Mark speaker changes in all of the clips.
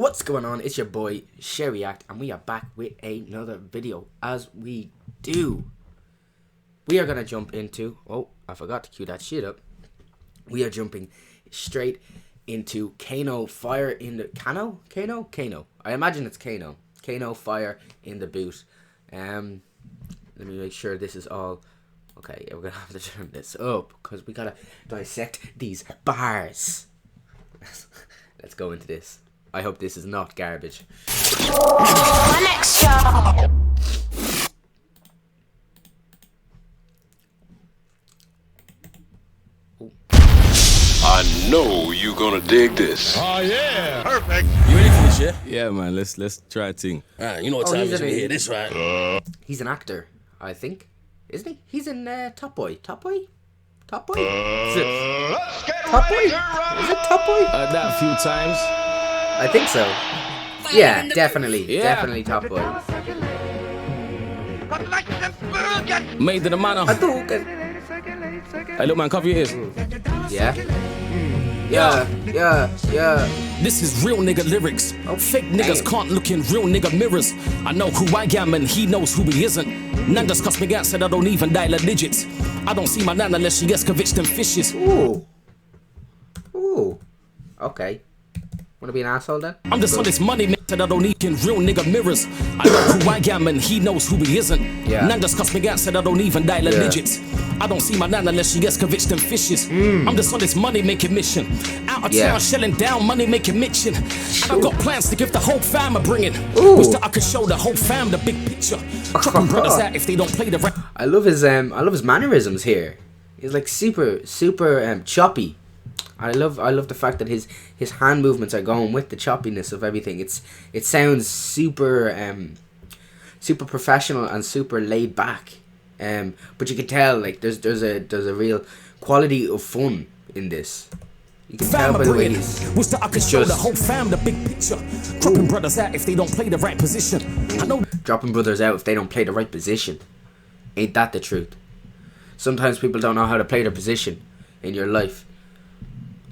Speaker 1: What's going on? It's your boy Shay React, and we are back with another video. As we do, we are gonna jump into. Oh, I forgot to cue that shit up. We are jumping straight into Kano Fire in the Kano. I imagine it's Kano. Kano Fire in the Boot. Let me make sure this is all okay. Yeah, we're gonna have to turn this up because we gotta dissect these bars. Let's go into this. I hope this is not garbage.
Speaker 2: My next show.
Speaker 3: I know you gonna dig this.
Speaker 4: Oh yeah, perfect.
Speaker 5: You ready for this shit?
Speaker 4: Yeah, man. Let's try a thing.
Speaker 5: You know what time it is when you hear this, right?
Speaker 1: He's an actor, I think, isn't he? He's in Top Boy. Top Boy? Top Boy? Is it Top Boy? Is it Top Boy?
Speaker 4: That a few times.
Speaker 1: I think so. Yeah, definitely.
Speaker 4: Yeah.
Speaker 1: Definitely Top Boy.
Speaker 4: Made in the manner. Hey, look, man, cover your ears.
Speaker 1: Yeah. Yeah.
Speaker 5: This is real nigga lyrics. Fake niggas can't look in real nigga mirrors. I know who I am and he knows who he isn't. None discuss me said I don't even dial the digits. I don't see my nan unless she excavates them fishes.
Speaker 1: Ooh. Okay. Wanna be an asshole then?
Speaker 5: I'm just on this money, man, said I don't need in real nigga mirrors. I know who I am and he knows who he isn't.
Speaker 1: Yeah.
Speaker 5: None discuss me said I don't even dial the digits. I don't see my nan unless she excavates them fishes. I'm just on this money making mission. Out of town, shelling down, money making mission. And I've got plans to give the whole fam a bringing. Wish that I could show the whole fam the big picture. Dropping brothers out if they don't play the rap.
Speaker 1: I love his mannerisms here. He's like super choppy. I love the fact that his hand movements are going with the choppiness of everything. It sounds super professional and super laid back. But you can tell like there's a real quality of fun in this. You can tell by the way
Speaker 5: Wish that I could show the whole fam the big picture. Dropping brothers out if they don't play the right position. I know
Speaker 1: dropping brothers out if they don't play the right position. Ain't that the truth? Sometimes people don't know how to play their position in your life.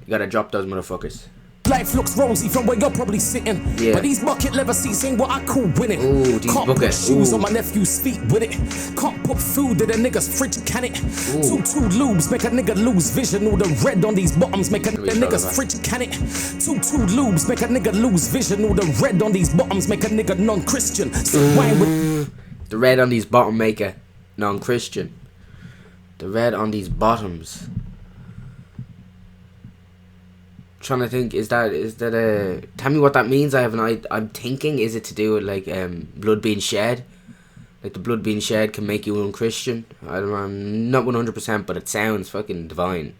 Speaker 1: You gotta drop those motherfuckers.
Speaker 5: life looks rosy from where you're probably sitting. But these bucket leather seats ain't what I call winning.
Speaker 1: Ooh, these
Speaker 5: Can't
Speaker 1: bucket
Speaker 5: put shoes on my nephew's feet with it. Can't put food in a nigga's fridge, can it? Two lubes make a nigga lose vision. All the red on these bottoms make a nigga's fridge, can it? Two lubes make a nigga lose vision. All the red on these bottoms make a nigga non-Christian.
Speaker 1: The red on these bottom make a non-Christian. The red on these bottoms. Trying to think, is that a tell me what that means? I have an idea. I'm thinking, is it to do with like blood being shed, like the blood being shed can make you unchristian? I don't know, I'm not 100%, but it sounds fucking divine.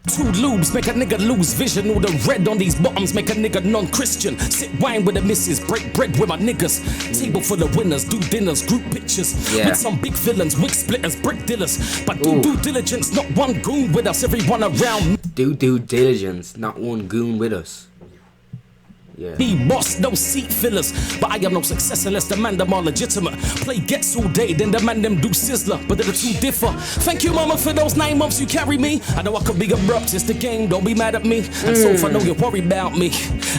Speaker 5: Two lubes make a nigga lose vision. All the red on these bottoms make a nigga non-Christian. Sip wine with the missus, break bread with my niggas. Table full of winners, do dinners, group pictures. With some big villains, wig splitters, brick dealers. But do due diligence, not one goon with us, everyone around me.
Speaker 1: Do due diligence, not one goon with us.
Speaker 5: Be boss, no seat fillers. But I am no success unless the man them are legitimate. Play gets all day, then the man them do sizzler. But the two differ. Thank you mama for those 9 months you carry me. I know I could be abrupt, it's the game, don't be mad at me. And so if I know you're worried about me,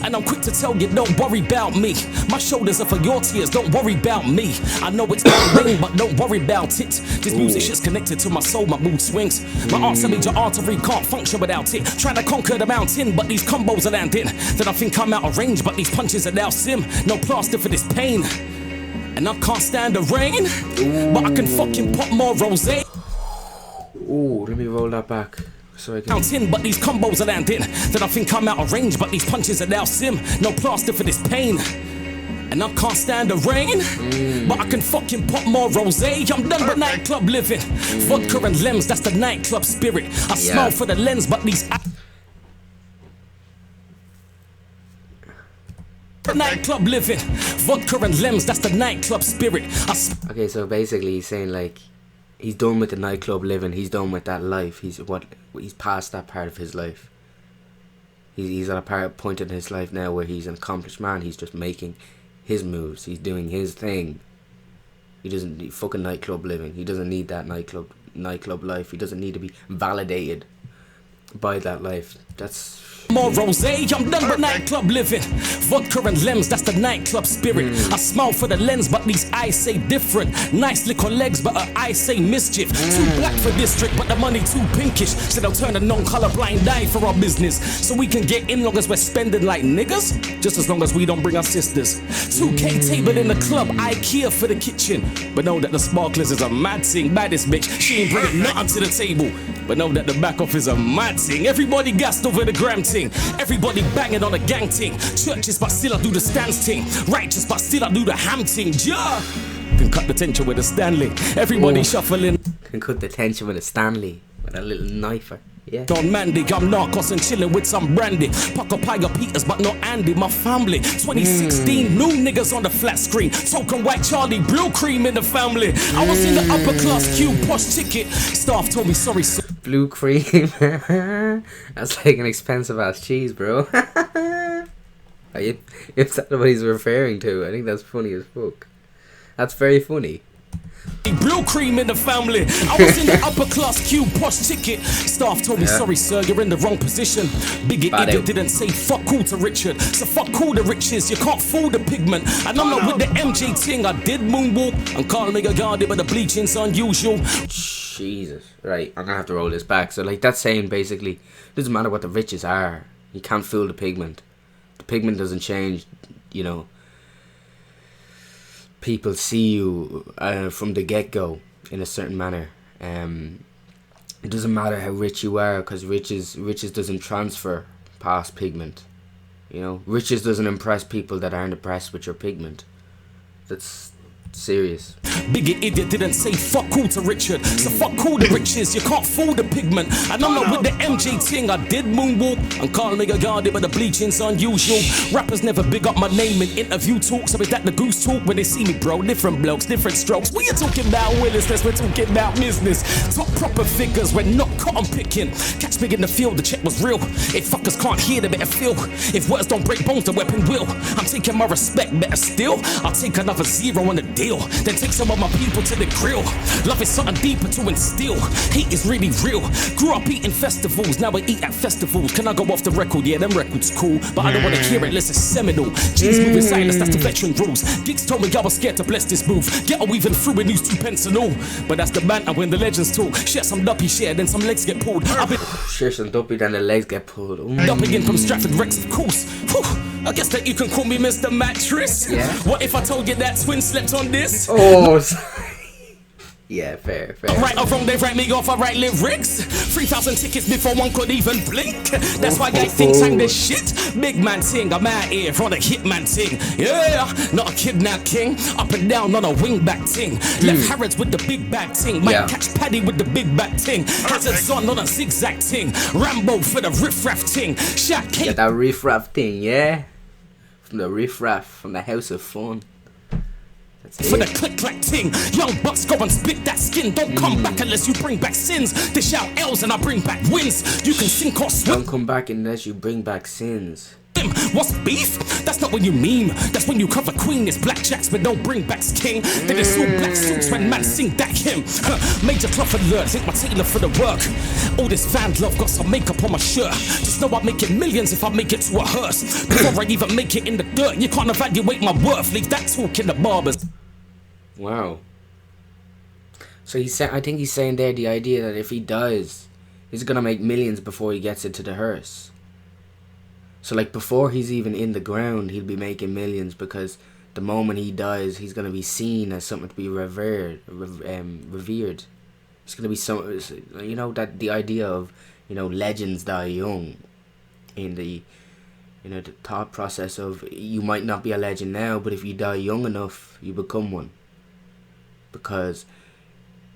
Speaker 5: and I'm quick to tell you, don't worry about me. My shoulders are for your tears, don't worry about me. I know it's not rain, but don't worry about it. This music shit's connected to my soul, my mood swings. My art's a major artery, can't function without it. Trying to conquer the mountain, but these combos are landing. Then I think I'm out of range, but these punches are now sim. No plaster for this pain. And I can't stand the rain, but I can fucking pop more rosé.
Speaker 1: Ooh, let me roll that back so I can
Speaker 5: mountain, but these combos are landing. Then I think I'm out of range, but these punches are now sim. No plaster for this pain. And I can't stand the rain, but I can fucking pop more rosé. I'm done with nightclub living. Vodka and lems, that's the nightclub spirit. I smile for the lens, but these nightclub living. Vodka and lems, that's the nightclub spirit.
Speaker 1: Okay, so basically he's saying like he's done with the nightclub living, he's done with that life. He's past that part of his life. He's at a point in his life now where he's an accomplished man. He's just making his moves. He's doing his thing. He doesn't need fucking nightclub living. He doesn't need that nightclub life. He doesn't need to be validated buy that life. That's
Speaker 5: more rosé, I'm done with nightclub living. Vodka and lems, that's the nightclub spirit. I smile for the lens, but these eyes say different. Nice little legs, but her eyes say mischief. Too black for district, but the money too pinkish. So they'll turn a non-color blind eye for our business. So we can get in long as we're spending like niggas. Just as long as we don't bring our sisters. 2K table in the club, IKEA for the kitchen. But know that the sparklers is a mad thing. Baddest bitch, she ain't bringing nothing to the table. But know that the back off is a mad thing. Everybody gassed over the gram ting. Everybody banging on a gang ting. Churches but still I do the stands ting. Righteous but still I do the ham ting. Yeah. Can cut the tension with a Stanley. Everybody shuffling.
Speaker 1: can cut the tension with a Stanley with a little knifer. Yeah.
Speaker 5: Don Mandy, I'm narcos and chilling with some brandy. Pockepiah Peters, but not Andy, my family. 2016, new niggas on the flat screen. Token white Charlie, blue cream in the family. I was in the upper class queue, posh ticket. Staff told me sorry, sir.
Speaker 1: Blue cream. That's like an expensive ass cheese, bro. If that's what he's referring to, I think that's funny as fuck. That's very funny.
Speaker 5: Blue cream in the family. I was in the upper class queue, posh ticket. Staff told me, sorry sir, you're in the wrong position. Big idiot didn't say fuck all to Richard. So fuck all the riches, you can't fool the pigment. And I'm not with the MJ ting, I did moonwalk. And call me a guarded, but the bleaching's unusual.
Speaker 1: Jesus, right, I'm gonna have to roll this back. So like that's saying basically, doesn't matter what the riches are, you can't fool the pigment. The pigment doesn't change, you know. People see you from the get-go in a certain manner. It doesn't matter how rich you are, because riches doesn't transfer past pigment. You know, riches doesn't impress people that aren't impressed with your pigment. That's serious.
Speaker 5: Big idiot didn't say fuck all to Richard. So fuck all the riches, you can't fool the pigment. And I'm not with the MJ ting, I did moonwalk. And call me a guarded, but the bleaching's unusual. Rappers never big up my name in interview talks. So is that the goose talk when they see me, bro? Different blokes, different strokes. We are talking about willingness, we're talking about business. Top proper figures, we're not cotton picking. Catch me in the field, the check was real. If fuckers can't hear, they better feel. If words don't break bones, the weapon will. I'm taking my respect, better still. I'll take another zero on the deal. Then take some of my people to the grill. Love is something deeper to instill. Hate is really real. Grew up eating festivals, now I eat at festivals. Can I go off the record? Yeah, them records cool, but I don't wanna hear it unless it's seminal. G's moving silence, that's the veteran rules. Gigs told me I was scared to bless this move. Get a weaving through and use 2 pence and all. But that's the banter when the legends talk. Share some duppy share, then some legs get pulled. I've been
Speaker 1: share some duppy, then the legs get pulled.
Speaker 5: dumping in from Stratford Rex, of course. Whew. I guess that you can call me Mr. Mattress.
Speaker 1: Yeah.
Speaker 5: What if I told you that twin slept on this?
Speaker 1: Oh, sorry. Yeah, fair.
Speaker 5: Right or wrong, they write me off, I write lyrics. 3,000 tickets before one could even blink. That's why I think sang this shit. Big man ting, I'm out here for the hitman ting. Yeah, not a kidnap king. Up and down, not a wingback ting. Left Harrods with the big bag ting. Might catch Paddy with the big back ting. Hazards on, not a zigzag ting. Rambo for the riff-raff ting. Shaq K.
Speaker 1: Yeah, that riff-raff thing, yeah. From the riff-raff, from the House of Fun.
Speaker 5: For the click-clack ting. Young bucks go and spit that skin. Don't come back unless you bring back sins. Dish out L's and I bring back wins. You can sink or swim.
Speaker 1: Don't come back unless you bring back sins.
Speaker 5: What's beef? That's not when you meme. That's when you cover queen. It's blackjacks but don't bring back king. Then it's all black suits when man sing that hymn. Major cloth alert, think my tailor for the work. All this fan love got some makeup on my shirt. Just know I'm making millions if I make it to a hearse. Before I even make it in the dirt, you can't evaluate my worth. Leave that talk in the barbers.
Speaker 1: Wow. So I think he's saying there the idea that if he dies, he's gonna make millions before he gets into the hearse. So like before he's even in the ground, he'll be making millions because the moment he dies, he's gonna be seen as something to be revered. It's gonna be some, you know, that the idea of, you know, legends die young. In the, you know, the thought process of you might not be a legend now, but if you die young enough, you become one. Because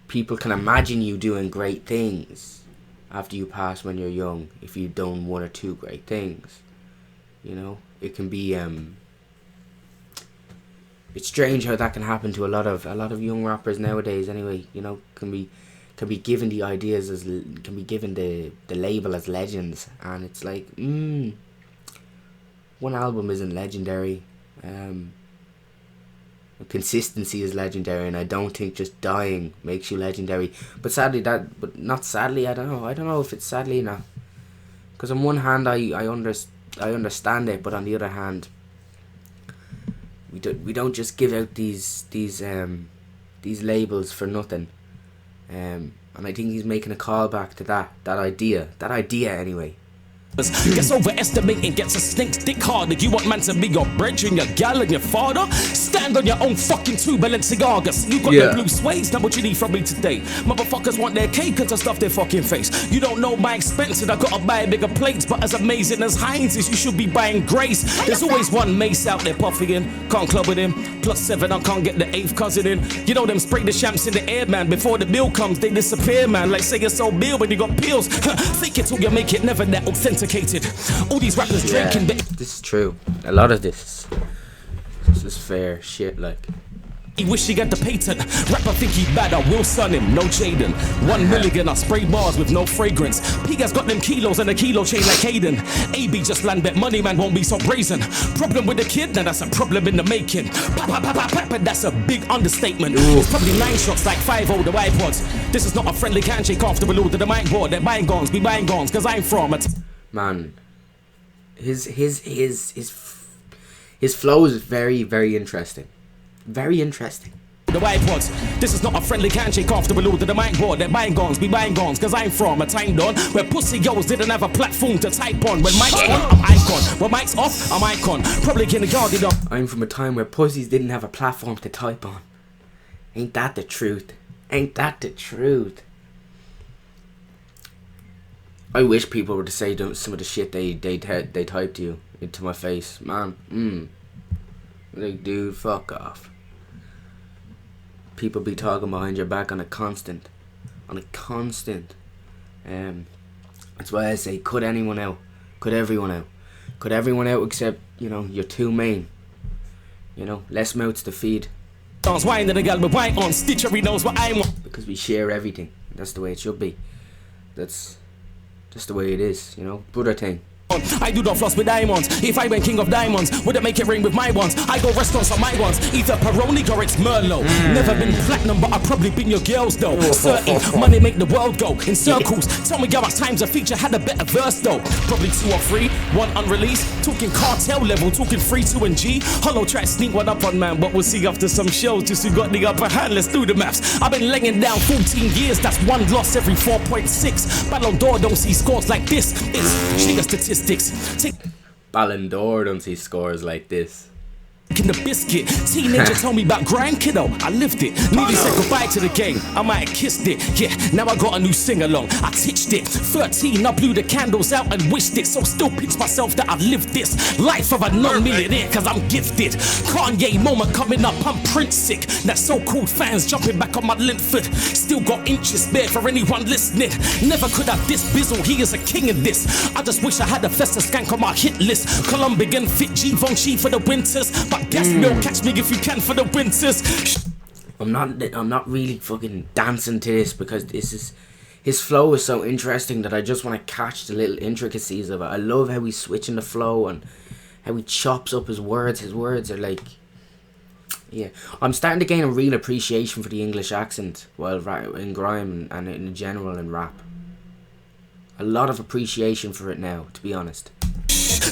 Speaker 1: people can imagine you doing great things after you pass when you're young, if you've done 1 or 2 great things. You know, it can be it's strange how that can happen to a lot of young rappers nowadays. Anyway, you know, can be given the ideas as can be given the label as legends, and it's like one album isn't legendary. Consistency is legendary, and I don't think just dying makes you legendary. But sadly, I don't know if it's sadly enough. Because on one hand, I understand it, but on the other hand, we don't just give out these labels for nothing. And I think he's making a callback to that idea anyway.
Speaker 5: Gets overestimating, gets a snake's dick harder. You want man to be your brethren, your gal and your father? Stand on your own fucking two Balenciagas. You got the blue suede, now what you need from me today? Motherfuckers want their cake and to stuff their fucking face. You don't know my expenses, I gotta buy bigger plates. But as amazing as Heinz is, you should be buying Grace. There's always one Mace out there puffing, can't club with him. +7, I can't get the 8th cousin in. You know them spray the champs in the air, man. Before the bill comes, they disappear, man. Like say you're so bill when you got pills. Fake it till you make it, never that authentic. All these rappers drinking.
Speaker 1: This is true. A lot of this is fair shit. Like,
Speaker 5: he wish he got the patent. Rapper think he bad, I will son him. No Jaden. 1 million, I spray bars with no fragrance. Piga's got them kilos and a kilo chain like Hayden. AB just land bet money man won't be so brazen. Problem with the kid, now that's a problem in the making. But that's a big understatement. It's probably 9 shots like 5-0 the iPods. This is not a friendly handshake after we load to the mic board. They're buying guns, we buying guns, cause I'm from it.
Speaker 1: Man, his flow is very, very interesting. Very interesting.
Speaker 5: The iPods. This is not a friendly handshake after we load to the mic board. They're buying guns, we buying guns, cause I'm from a time done where pussy yos didn't have a platform to type on. When mic's on, I'm icon. When mic's off, I'm icon. Probably kindergarten up.
Speaker 1: I'm from a time where pussies didn't have a platform to type on. Ain't that the truth? Ain't that the truth? I wish people were to say some of the shit they type to you into my face, man. Like, dude, fuck off. People be talking behind your back on a constant. That's why I say cut anyone out, cut everyone out, except your two main. Less mouths to feed.
Speaker 5: Wine the gal with white on, Stitchery knows what I'm on.
Speaker 1: Because we share everything. That's the way it should be. That's just the way it is, brother thing.
Speaker 5: I do not floss with diamonds. If I went king of diamonds, would it make it ring with my ones? I go restaurants on my ones. Either Peroni or it's Merlot. Never been platinum, but I've probably been your girls though. Certain money make the world go in circles. Tell me how much times a feature had a better verse though. Probably 2 or 3, 1 unreleased. Talking cartel level, talking 3, 2 and G. Hollow track sneak one up on man, but we'll see after some shows. Just who got the upper hand, let's do the maths. I've been laying down 14 years, that's 1 loss every 4.6. Ballon d'Or don't see scores like this. It's sheer statistics.
Speaker 1: Ballon d'Or don't see scores like this.
Speaker 5: In the biscuit, teenager told me about grind, kiddo. I lived it. Nearly said goodbye to the game. I might have kissed it. Yeah, now I got a new sing along. I titched it. 13, I blew the candles out and wished it. So still pinch myself that I lived this life of a non-millionaire, cause I'm gifted. Kanye moment coming up, I'm Prince sick. That so-called fans jumping back on my Linford. Still got inches bare for anyone listening. Never could I diss Bizzle, he is a king in this. I just wish I had a Festa skank on my hit list. Colombian fit Givenchy for the winters. But gas milk, catch me if you can for the winters.
Speaker 1: I'm not really fucking dancing to this because his flow is so interesting that I just want to catch the little intricacies of it. I love how he's switching the flow and how he chops up his words. His words are like, yeah. I'm starting to gain a real appreciation for the English accent while in grime and in general in rap. A lot of appreciation for it now, to be honest.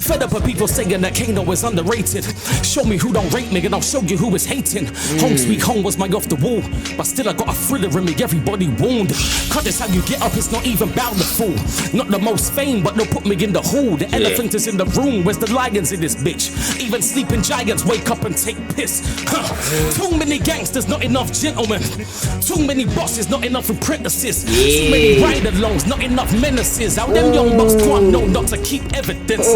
Speaker 5: Fed up with people saying that Kano is underrated. Show me who don't rate me and I'll show you who is hating. Home sweet home was my off the wall, but still I got a thriller in me, everybody wound. Cause that's how you get up, it's not even bound to fool. Not the most fame, but they'll put me in the hole. The elephant is in the room, where's the lions in this bitch? Even sleeping giants wake up and take piss. Too many gangsters, not enough gentlemen. Too many bosses, not enough apprentices. Too many ride-alongs, not enough menaces. How them young bucks can't know not to keep evidence.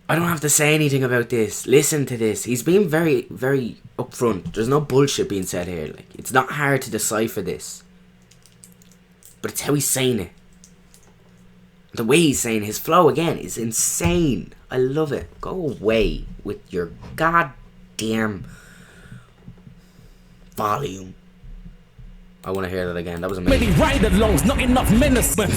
Speaker 1: I don't have to say anything about this. Listen to this. He's being very, very upfront. There's no bullshit being said here. Like, it's not hard to decipher this, but it's how he's saying it. The way he's saying his flow again is insane. I love it. Go away with your goddamn volume. I want to hear that again. That was amazing.
Speaker 5: Many ride-alongs, not enough menacing.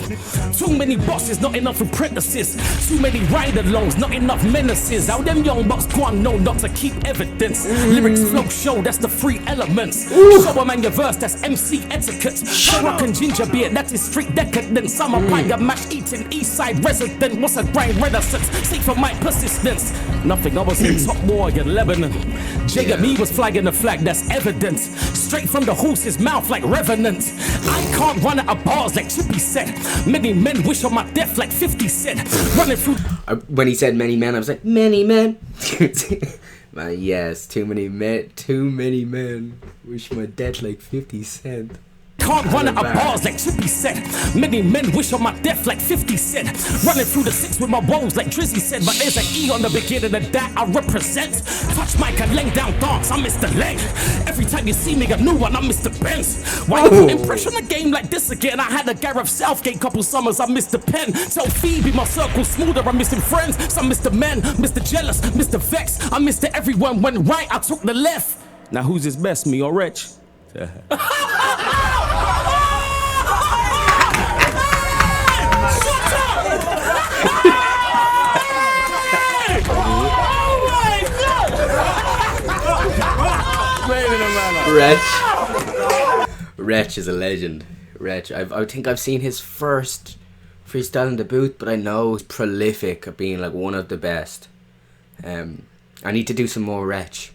Speaker 5: Too many bosses, not enough apprentices. Too many ride-alongs, not enough menaces. How them young bucks can't know not to keep evidence. Lyrics flow show, that's the three elements. Show a man your verse, that's MC etiquette. Show rock and ginger beer, that is street decadence. I'm a pie mash eating east side resident. What's a grind renaissance? Seek for my persistence. Nothing, I was in top war in Lebanon. JME was flagging the flag, that's evidence. Straight from the horse's mouth like revenants. I can't run out of bars like Chippy said. Many men wish on my death like 50 said. Running through.
Speaker 1: When he said many men, I was like, many men. Man, yes, too many men wish my death like 50 Cent.
Speaker 5: Can't run out of bars like Chippy said. Many men wish on my death like 50 said. Running through the six with my woes like Drizzy said. But there's an E on the beginning of that I represent. Touch mic and laying down dance, I'm Mr. Leg. Every time you see me a new one, I'm Mr. Benz. Why you putting pressure on a game like this again? I had a Gareth Southgate couple summers, I missed the pen. Tell Phoebe my circle's smoother, I'm missing friends. Some Mr. Men, Mr. Jealous, Mr. Vex. I missed it, everyone went right, I took the left. Now who's his best, me or Rich?
Speaker 1: Wretch is a legend. Wretch, I think I've seen his first freestyle in the booth, but I know he's prolific at being like one of the best. I need to do some more Wretch.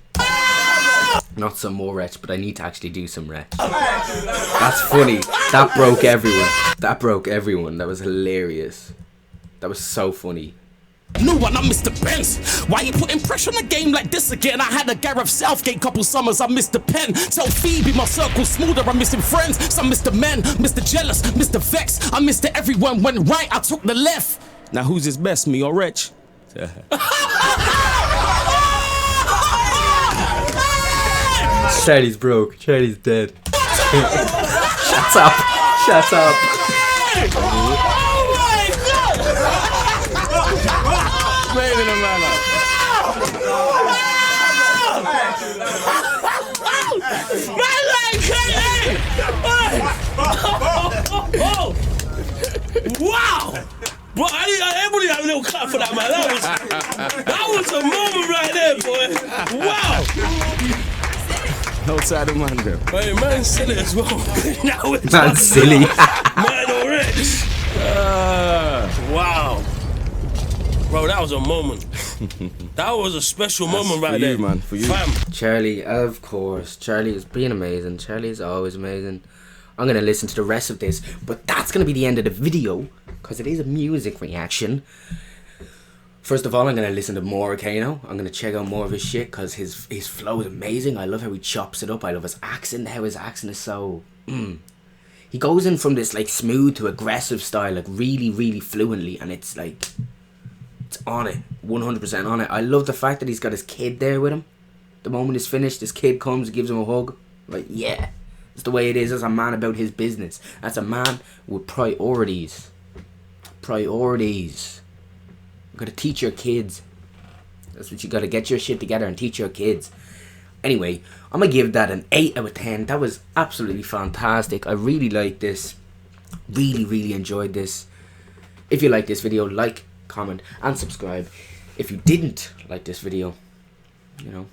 Speaker 1: Not some more Wretch, but I need to actually do some Wretch. That's funny. That broke everyone. That broke everyone. That was hilarious. That was so funny.
Speaker 5: New one, I'm Mr. Benz. Why you putting pressure on a game like this again? I had a Gareth Southgate couple summers, I missed the pen. Tell Phoebe my circle's smoother, I'm missing friends. Some Mr. Men, Mr. Jealous, Mr. Vex. I missed it, everyone went right, I took the left. Now who's his best, me or Rich?
Speaker 1: Charlie's broke. Charlie's dead. Shut up. Shut up.
Speaker 6: Wow! Bro, everybody have a little clap for that, man. That was a moment right there, boy. Wow!
Speaker 5: Outside of man, though.
Speaker 6: Hey, man, silly as well. Now it's
Speaker 1: Man, silly.
Speaker 6: Man or Rich. Wow. Bro, that was a moment. That was a special moment right there.
Speaker 5: Man, for you.
Speaker 6: Fam.
Speaker 1: Charlie, of course. Charlie is being amazing. Charlie is always amazing. I'm going to listen to the rest of this, but that's going to be the end of the video, because it is a music reaction. First of all, I'm going to listen to more Kano. I'm going to check out more of his shit, because his flow is amazing. I love how he chops it up. I love his accent, how his accent is so... He goes in from this like smooth to aggressive style, like really, really fluently, and it's like... It's on it. 100% on it. I love the fact that he's got his kid there with him. The moment it's finished, his kid comes and gives him a hug. Like, yeah. It's the way it is as a man about his business. That's a man with priorities. Priorities. You gotta teach your kids. That's what you gotta get your shit together and teach your kids. Anyway, I'm gonna give that an 8 out of 10. That was absolutely fantastic. I really liked this. Really, really enjoyed this. If you like this video, like, comment, and subscribe. If you didn't like this video, you know,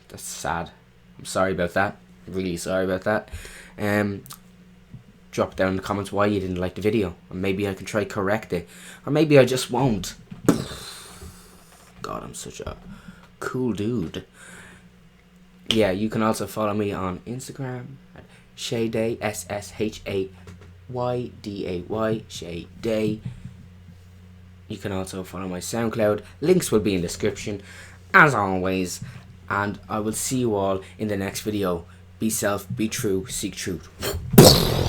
Speaker 1: that's sad. I'm sorry about that. Really sorry about that. Drop down in the comments why you didn't like the video, and maybe I can try correct it, or maybe I just won't. God, I'm such a cool dude. Yeah, you can also follow me on Instagram at ShayDay, SSHAYDAY, ShayDay. You can also follow my SoundCloud. Links will be in the description, as always. And I will see you all in the next video. Be self, be true, seek truth.